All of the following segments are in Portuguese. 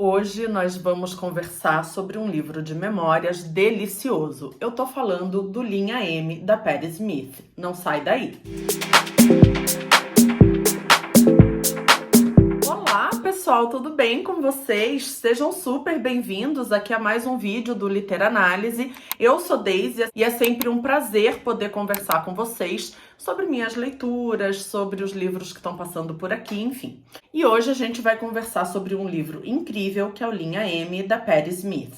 Hoje nós vamos conversar sobre um livro de memórias delicioso. Eu tô falando do Linha M, da Patti Smith. Não sai daí! Olá, pessoal, tudo bem com vocês? Sejam super bem-vindos aqui a mais um vídeo do Literanálise. Eu sou Daisy e é sempre um prazer poder conversar com vocês sobre minhas leituras, sobre os livros que estão passando por aqui, enfim. E hoje a gente vai conversar sobre um livro incrível que é o Linha M, da Patti Smith.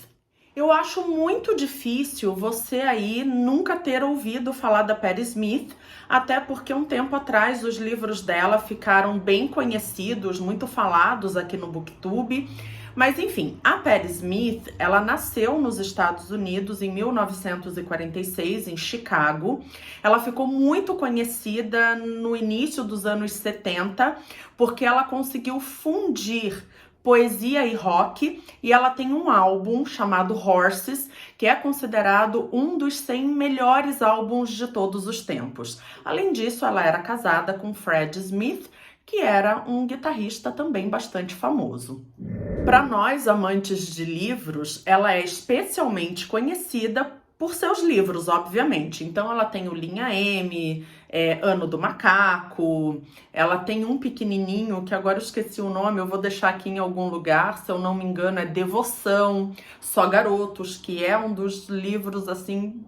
Eu acho muito difícil você aí nunca ter ouvido falar da Patti Smith, até porque um tempo atrás os livros dela ficaram bem conhecidos, muito falados aqui no BookTube. Mas enfim, a Patti Smith, ela nasceu nos Estados Unidos em 1946, em Chicago. Ela ficou muito conhecida no início dos anos 70, porque ela conseguiu fundir poesia e rock, e ela tem um álbum chamado Horses, que é considerado um dos 100 melhores álbuns de todos os tempos. Além disso, ela era casada com Freddie Smith, que era um guitarrista também bastante famoso. Para nós, amantes de livros, ela é especialmente conhecida por seus livros, obviamente. Então, ela tem o Linha M, Ano do Macaco, ela tem um pequenininho, que agora eu esqueci o nome, eu vou deixar aqui em algum lugar, se eu não me engano, é Devoção, Só Garotos, que é um dos livros, assim,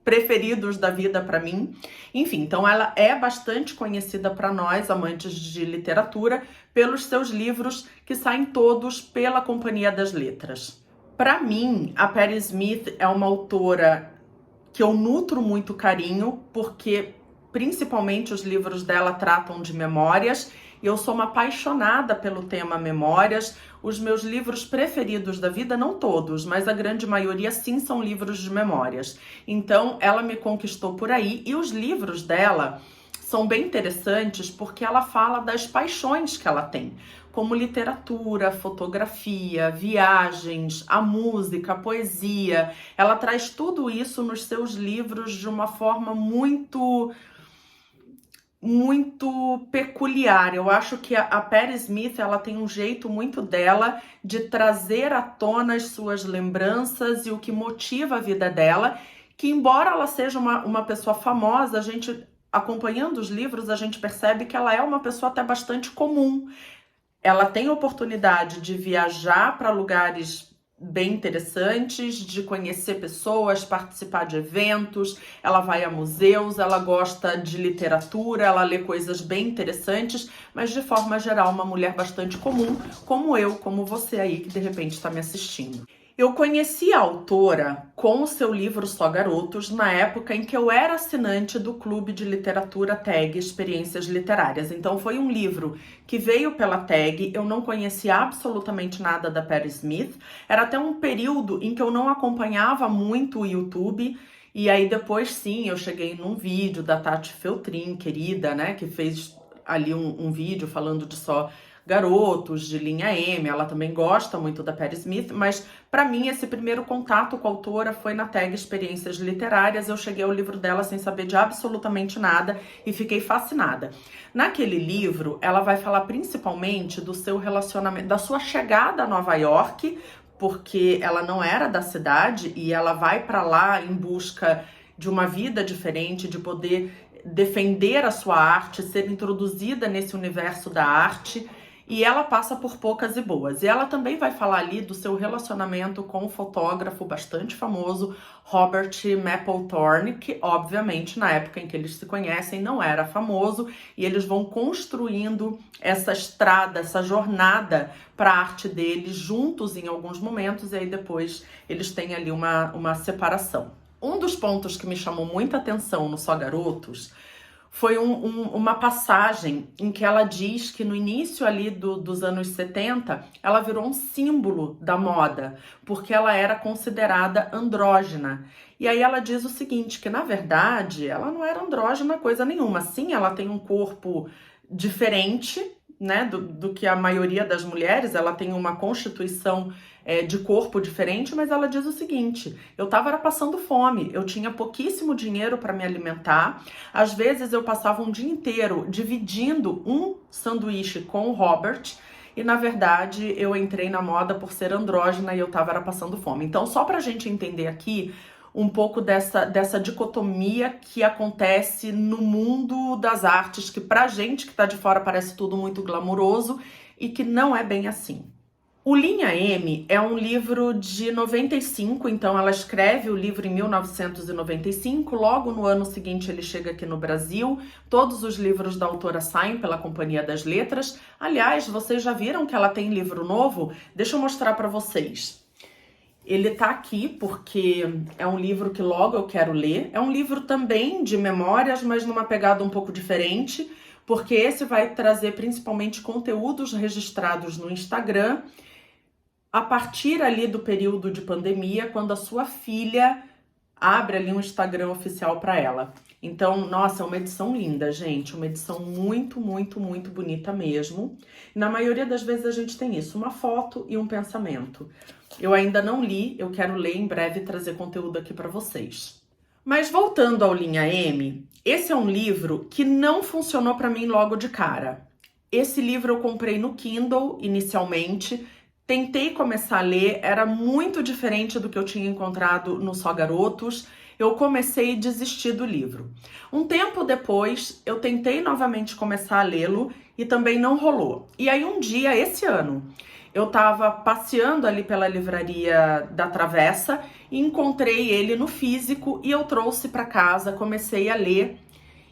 preferidos da vida para mim. Enfim, então ela é bastante conhecida para nós, amantes de literatura, pelos seus livros que saem todos pela Companhia das Letras. Para mim, a Patti Smith é uma autora que eu nutro muito carinho, porque principalmente os livros dela tratam de memórias, e eu sou uma apaixonada pelo tema memórias. Os meus livros preferidos da vida, não todos, mas a grande maioria sim são livros de memórias. Então ela me conquistou por aí, e os livros dela são bem interessantes porque ela fala das paixões que ela tem, como literatura, fotografia, viagens, a música, a poesia. Ela traz tudo isso nos seus livros de uma forma muito peculiar. Eu acho que a Patti Smith, ela tem um jeito muito dela de trazer à tona as suas lembranças e o que motiva a vida dela, que embora ela seja uma pessoa famosa, a gente, acompanhando os livros, a gente percebe que ela é uma pessoa até bastante comum. Ela tem oportunidade de viajar para lugares bem interessantes, de conhecer pessoas, participar de eventos, ela vai a museus, ela gosta de literatura, ela lê coisas bem interessantes, mas de forma geral uma mulher bastante comum, como eu, como você aí que de repente está me assistindo. Eu conheci a autora com o seu livro Só Garotos na época em que eu era assinante do Clube de Literatura TAG Experiências Literárias. Então foi um livro que veio pela TAG, eu não conhecia absolutamente nada da Patti Smith. Era até um período em que eu não acompanhava muito o YouTube, e aí depois sim, eu cheguei num vídeo da Tati Feltrin, querida, né, que fez ali um vídeo falando de Só Garotos, de Linha M. Ela também gosta muito da Patti Smith, mas para mim esse primeiro contato com a autora foi na TAG Experiências Literárias. Eu cheguei ao livro dela sem saber de absolutamente nada e fiquei fascinada. Naquele livro, ela vai falar principalmente do seu relacionamento, da sua chegada a Nova York, porque ela não era da cidade e ela vai para lá em busca de uma vida diferente, de poder defender a sua arte, ser introduzida nesse universo da arte. E ela passa por poucas e boas. E ela também vai falar ali do seu relacionamento com um fotógrafo bastante famoso, Robert Mapplethorne, que obviamente na época em que eles se conhecem não era famoso, e eles vão construindo essa estrada, essa jornada para a arte deles juntos em alguns momentos, e aí depois eles têm ali uma separação. Um dos pontos que me chamou muita atenção no Só Garotos foi uma passagem em que ela diz que no início ali dos anos 70, ela virou um símbolo da moda, porque ela era considerada andrógena. E aí ela diz o seguinte, que na verdade ela não era andrógena coisa nenhuma. Sim, ela tem um corpo diferente, né, do que a maioria das mulheres, ela tem uma constituição de corpo diferente, mas ela diz o seguinte: eu tava passando fome, eu tinha pouquíssimo dinheiro para me alimentar, às vezes eu passava um dia inteiro dividindo um sanduíche com o Robert, e na verdade eu entrei na moda por ser andrógina e eu tava era passando fome. Então, só pra gente entender aqui um pouco dessa dicotomia que acontece no mundo das artes, que pra gente que tá de fora parece tudo muito glamuroso e que não é bem assim. O Linha M é um livro de 95, então ela escreve o livro em 1995, logo no ano seguinte ele chega aqui no Brasil, todos os livros da autora saem pela Companhia das Letras. Aliás, vocês já viram que ela tem livro novo? Deixa eu mostrar para vocês. Ele tá aqui porque é um livro que logo eu quero ler, é um livro também de memórias, mas numa pegada um pouco diferente, porque esse vai trazer principalmente conteúdos registrados no Instagram, a partir ali do período de pandemia, quando a sua filha abre ali um Instagram oficial para ela. Então, nossa, é uma edição linda, gente, uma edição muito, muito, muito bonita mesmo. Na maioria das vezes a gente tem isso, uma foto e um pensamento. Eu ainda não li, eu quero ler em breve e trazer conteúdo aqui para vocês. Mas voltando ao Linha M, esse é um livro que não funcionou para mim logo de cara. Esse livro eu comprei no Kindle inicialmente. Tentei começar a ler, era muito diferente do que eu tinha encontrado no Só Garotos. Eu comecei e desisti do livro. Um tempo depois, eu tentei novamente começar a lê-lo e também não rolou. E aí um dia, esse ano, eu tava passeando ali pela livraria da Travessa e encontrei ele no físico e eu trouxe para casa, comecei a ler.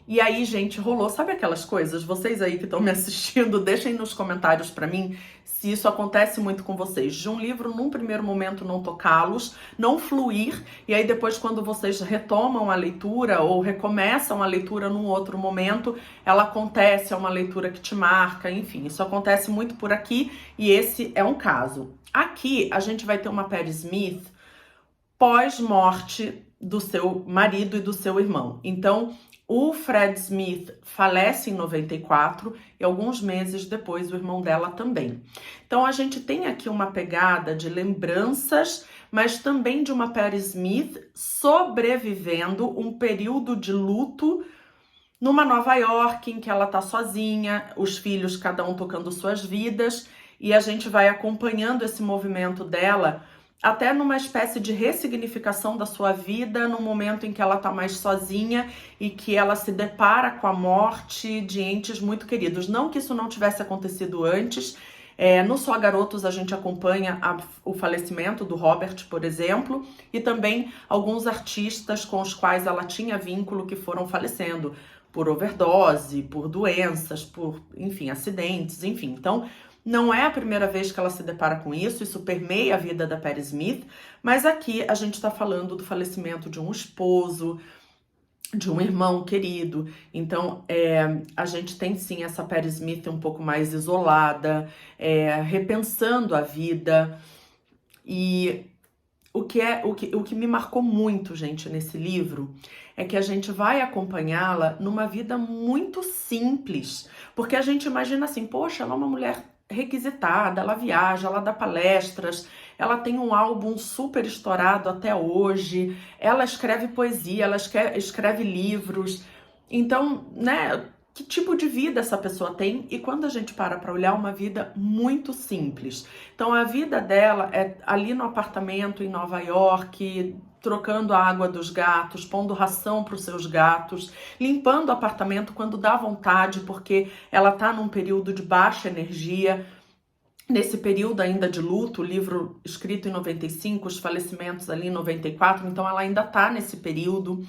E aí, gente, rolou. Sabe aquelas coisas? Vocês aí que estão me assistindo, deixem nos comentários pra mim se isso acontece muito com vocês. De um livro, num primeiro momento, não tocá-los, não fluir, e aí depois, quando vocês retomam a leitura ou recomeçam a leitura num outro momento, ela acontece, é uma leitura que te marca, enfim. Isso acontece muito por aqui e esse é um caso. Aqui, a gente vai ter uma Patti Smith pós-morte do seu marido e do seu irmão. Então, o Fred Smith falece em 94 e alguns meses depois o irmão dela também. Então a gente tem aqui uma pegada de lembranças, mas também de uma Patti Smith sobrevivendo um período de luto numa Nova York em que ela tá sozinha, os filhos cada um tocando suas vidas, e a gente vai acompanhando esse movimento dela até numa espécie de ressignificação da sua vida, no momento em que ela tá mais sozinha e que ela se depara com a morte de entes muito queridos. Não que isso não tivesse acontecido antes. No Só Garotos a gente acompanha o falecimento do Robert, por exemplo, e também alguns artistas com os quais ela tinha vínculo que foram falecendo por overdose, por doenças, por, enfim, acidentes, enfim. Então, não é a primeira vez que ela se depara com isso, isso permeia a vida da Patti Smith, mas aqui a gente está falando do falecimento de um esposo, de um irmão querido. Então, a gente tem sim essa Patti Smith um pouco mais isolada, repensando a vida. E o que me marcou muito, gente, nesse livro é que a gente vai acompanhá-la numa vida muito simples, porque a gente imagina assim, poxa, ela é uma mulher requisitada, ela viaja, ela dá palestras, ela tem um álbum super estourado até hoje, ela escreve poesia, ela escreve livros. Então, né, que tipo de vida essa pessoa tem? E quando a gente para olhar, uma vida muito simples. Então, a vida dela é ali no apartamento em Nova York, trocando a água dos gatos, pondo ração para os seus gatos, limpando o apartamento quando dá vontade, porque ela tá num período de baixa energia. Nesse período ainda de luto, o livro escrito em 95, os falecimentos ali em 94, então ela ainda tá nesse período.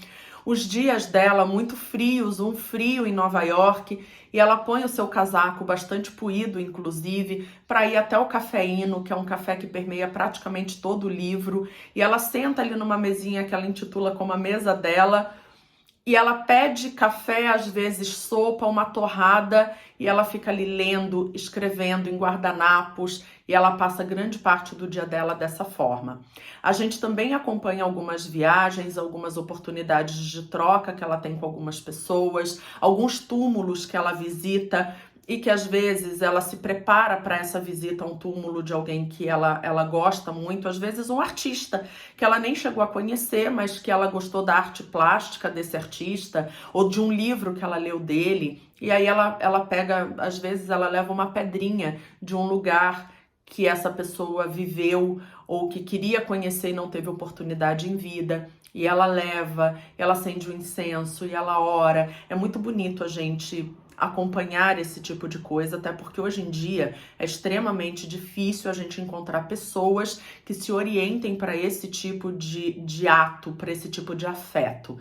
Os dias dela muito frios, um frio em Nova York, e ela põe o seu casaco bastante puído, inclusive, para ir até o Cafeíno, que é um café que permeia praticamente todo o livro, e ela senta ali numa mesinha que ela intitula como a mesa dela, e ela pede café, às vezes sopa, uma torrada, e ela fica ali lendo, escrevendo em guardanapos, e ela passa grande parte do dia dela dessa forma. A gente também acompanha algumas viagens, algumas oportunidades de troca que ela tem com algumas pessoas, alguns túmulos que ela visita, e que às vezes ela se prepara para essa visita a um túmulo de alguém que ela gosta muito, às vezes um artista que ela nem chegou a conhecer, mas que ela gostou da arte plástica desse artista ou de um livro que ela leu dele, e aí ela pega, às vezes ela leva uma pedrinha de um lugar que essa pessoa viveu ou que queria conhecer e não teve oportunidade em vida, e ela leva, ela acende o incenso e ela ora. É muito bonito a gente acompanhar esse tipo de coisa, até porque hoje em dia é extremamente difícil a gente encontrar pessoas que se orientem para esse tipo de ato, para esse tipo de afeto.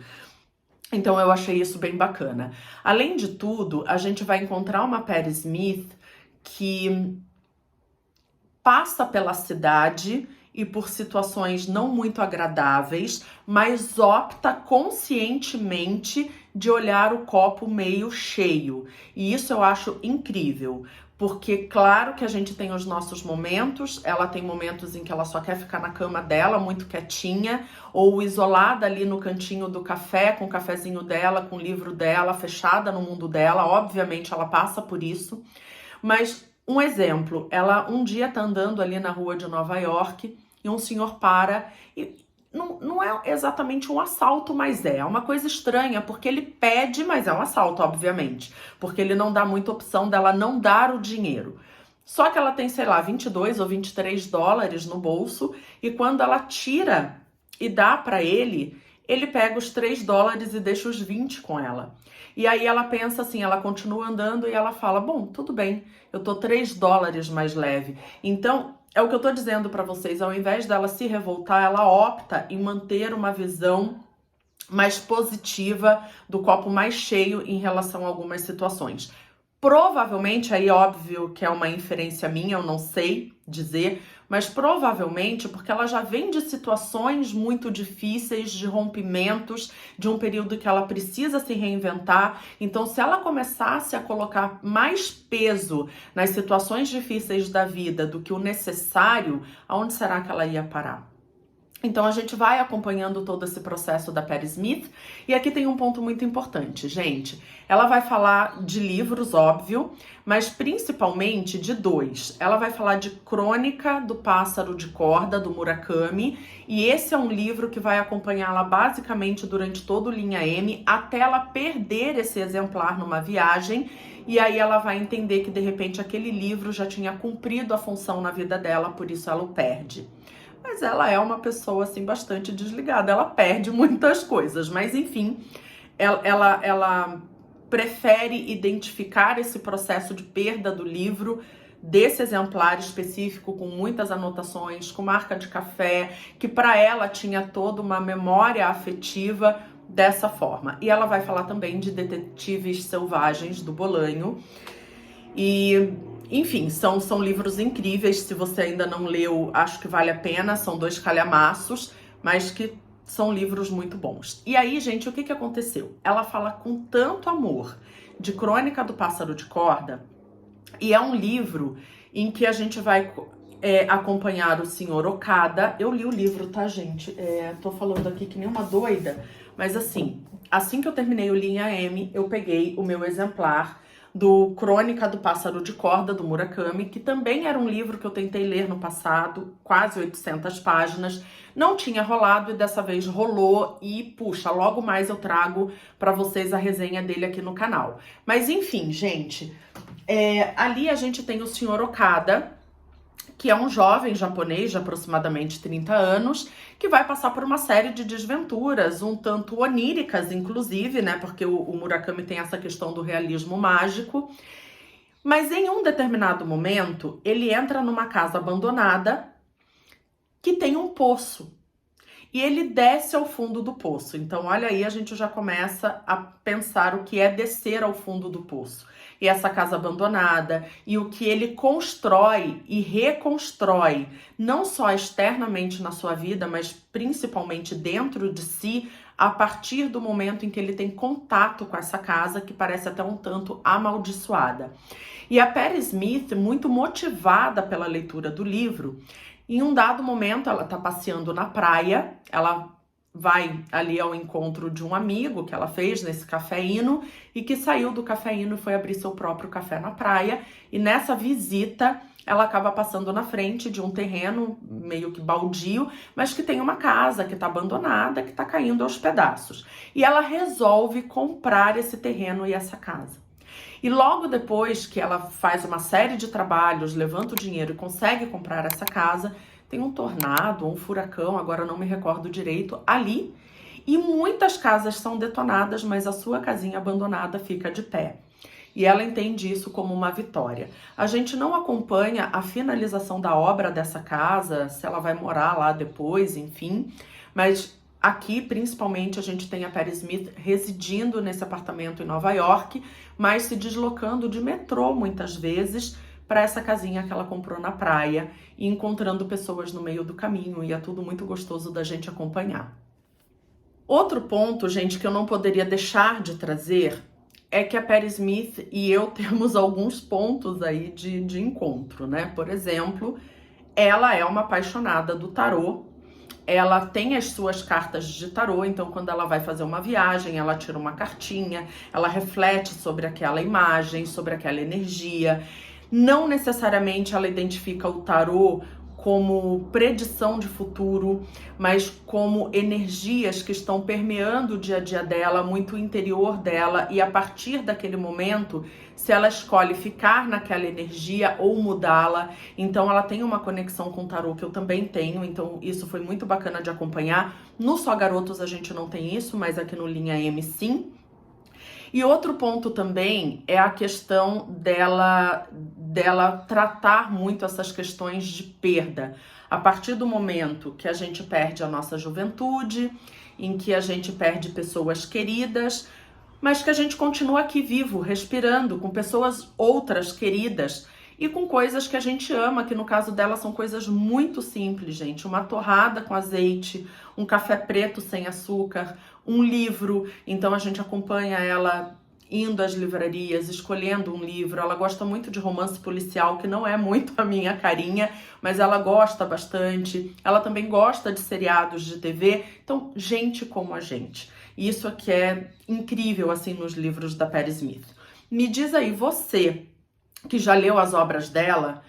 Então eu achei isso bem bacana. Além de tudo, a gente vai encontrar uma Patti Smith que passa pela cidade e por situações não muito agradáveis, mas opta conscientemente de olhar o copo meio cheio. E isso eu acho incrível, porque claro que a gente tem os nossos momentos, ela tem momentos em que ela só quer ficar na cama dela, muito quietinha, ou isolada ali no cantinho do café, com o cafezinho dela, com o livro dela, fechada no mundo dela. Obviamente ela passa por isso, mas um exemplo, ela um dia tá andando ali na rua de Nova York e um senhor para e não é exatamente um assalto, mas é uma coisa estranha, porque ele pede, mas é um assalto, obviamente, porque ele não dá muita opção dela não dar o dinheiro. Só que ela tem, sei lá, 22 ou 23 dólares no bolso, e quando ela tira e dá para ele, ele pega os 3 dólares e deixa os 20 com ela. E aí ela pensa assim, ela continua andando e ela fala, bom, tudo bem, eu tô 3 dólares mais leve. Então, é o que eu tô dizendo para vocês, ao invés dela se revoltar, ela opta em manter uma visão mais positiva, do copo mais cheio em relação a algumas situações. Provavelmente, aí óbvio que é uma inferência minha, eu não sei dizer, mas provavelmente porque ela já vem de situações muito difíceis, de rompimentos, de um período que ela precisa se reinventar. Então, se ela começasse a colocar mais peso nas situações difíceis da vida do que o necessário, aonde será que ela ia parar? Então a gente vai acompanhando todo esse processo da Patti Smith, e aqui tem um ponto muito importante, gente. Ela vai falar de livros, óbvio, mas principalmente de dois. Ela vai falar de Crônica do Pássaro de Corda, do Murakami, e esse é um livro que vai acompanhá-la basicamente durante todo o Linha M, até ela perder esse exemplar numa viagem, e aí ela vai entender que de repente aquele livro já tinha cumprido a função na vida dela, por isso ela o perde. Mas ela é uma pessoa, assim, bastante desligada. Ela perde muitas coisas, mas enfim, ela prefere identificar esse processo de perda do livro, desse exemplar específico, com muitas anotações, com marca de café, que para ela tinha toda uma memória afetiva dessa forma. E ela vai falar também de Detetives Selvagens, do Bolanho. E... enfim, são livros incríveis. Se você ainda não leu, acho que vale a pena. São 2 calhamaços, mas que são livros muito bons. E aí, gente, o que aconteceu? Ela fala com tanto amor de Crônica do Pássaro de Corda, e é um livro em que a gente vai acompanhar o senhor Okada. Eu li o livro, tá, gente? Tô falando aqui que nem uma doida, mas assim que eu terminei o Linha M, eu peguei o meu exemplar do Crônica do Pássaro de Corda, do Murakami, que também era um livro que eu tentei ler no passado, quase 800 páginas, não tinha rolado e dessa vez rolou, e puxa, logo mais eu trago para vocês a resenha dele aqui no canal. Mas enfim, gente, ali a gente tem o Sr. Okada, que é um jovem japonês de aproximadamente 30 anos, que vai passar por uma série de desventuras, um tanto oníricas, inclusive, né? Porque o Murakami tem essa questão do realismo mágico. Mas em um determinado momento, ele entra numa casa abandonada que tem um poço. E ele desce ao fundo do poço. Então, olha aí, a gente já começa a pensar o que é descer ao fundo do poço. E essa casa abandonada, e o que ele constrói e reconstrói, não só externamente na sua vida, mas principalmente dentro de si, a partir do momento em que ele tem contato com essa casa, que parece até um tanto amaldiçoada. E a Patti Smith, muito motivada pela leitura do livro, em um dado momento, ela tá passeando na praia, ela vai ali ao encontro de um amigo que ela fez nesse cafeíno e que saiu do cafeíno e foi abrir seu próprio café na praia. E nessa visita, ela acaba passando na frente de um terreno meio que baldio, mas que tem uma casa que está abandonada, que está caindo aos pedaços. E ela resolve comprar esse terreno e essa casa. E logo depois que ela faz uma série de trabalhos, levanta o dinheiro e consegue comprar essa casa, tem um tornado ou um furacão, agora não me recordo direito, ali. E muitas casas são detonadas, mas a sua casinha abandonada fica de pé. E ela entende isso como uma vitória. A gente não acompanha a finalização da obra dessa casa, se ela vai morar lá depois, enfim. Mas aqui, principalmente, a gente tem a Patti Smith residindo nesse apartamento em Nova York, mas se deslocando de metrô muitas vezes para essa casinha que ela comprou na praia e encontrando pessoas no meio do caminho. E é tudo muito gostoso da gente acompanhar. Outro ponto, gente, que eu não poderia deixar de trazer é que a Patti Smith e eu temos alguns pontos aí de encontro, né? Por exemplo, ela é uma apaixonada do tarô, ela tem as suas cartas de tarô, então quando ela vai fazer uma viagem, ela tira uma cartinha, ela reflete sobre aquela imagem, sobre aquela energia. Não necessariamente ela identifica o tarô como predição de futuro, mas como energias que estão permeando o dia a dia dela, muito o interior dela, e a partir daquele momento, se ela escolhe ficar naquela energia ou mudá-la, então ela tem uma conexão com o tarô que eu também tenho, então isso foi muito bacana de acompanhar. No Só Garotos a gente não tem isso, mas aqui no Linha M sim. E outro ponto também é a questão dela tratar muito essas questões de perda. A partir do momento que a gente perde a nossa juventude, em que a gente perde pessoas queridas, mas que a gente continua aqui vivo, respirando, com pessoas outras queridas e com coisas que a gente ama, que no caso dela são coisas muito simples, gente. Uma torrada com azeite, um café preto sem açúcar, um livro. Então a gente acompanha ela indo às livrarias, escolhendo um livro. Ela gosta muito de romance policial, que não é muito a minha carinha, mas ela gosta bastante. Ela também gosta de seriados de TV. Então, gente como a gente. E isso aqui é incrível, assim, nos livros da Patti Smith. Me diz aí, você que já leu as obras dela,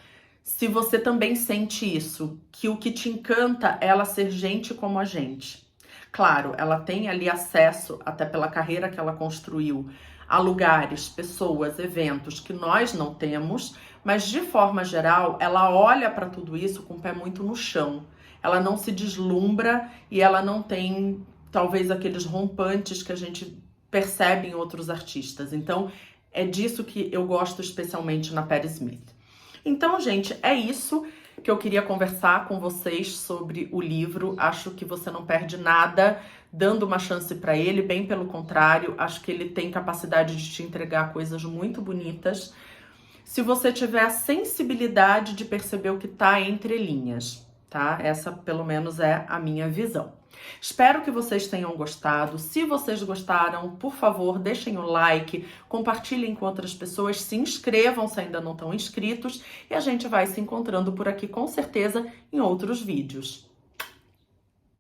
se você também sente isso, que o que te encanta é ela ser gente como a gente. Claro, ela tem ali acesso, até pela carreira que ela construiu, a lugares, pessoas, eventos que nós não temos, mas de forma geral, ela olha para tudo isso com o pé muito no chão. Ela não se deslumbra e ela não tem, talvez, aqueles rompantes que a gente percebe em outros artistas. Então, é disso que eu gosto especialmente na Patti Smith. Então, gente, é isso que eu queria conversar com vocês sobre o livro. Acho que você não perde nada dando uma chance para ele, bem pelo contrário, acho que ele tem capacidade de te entregar coisas muito bonitas, se você tiver a sensibilidade de perceber o que está entre linhas, tá? Essa, pelo menos, é a minha visão. Espero que vocês tenham gostado. Se vocês gostaram, por favor, deixem o like, compartilhem com outras pessoas, se inscrevam se ainda não estão inscritos e a gente vai se encontrando por aqui com certeza em outros vídeos.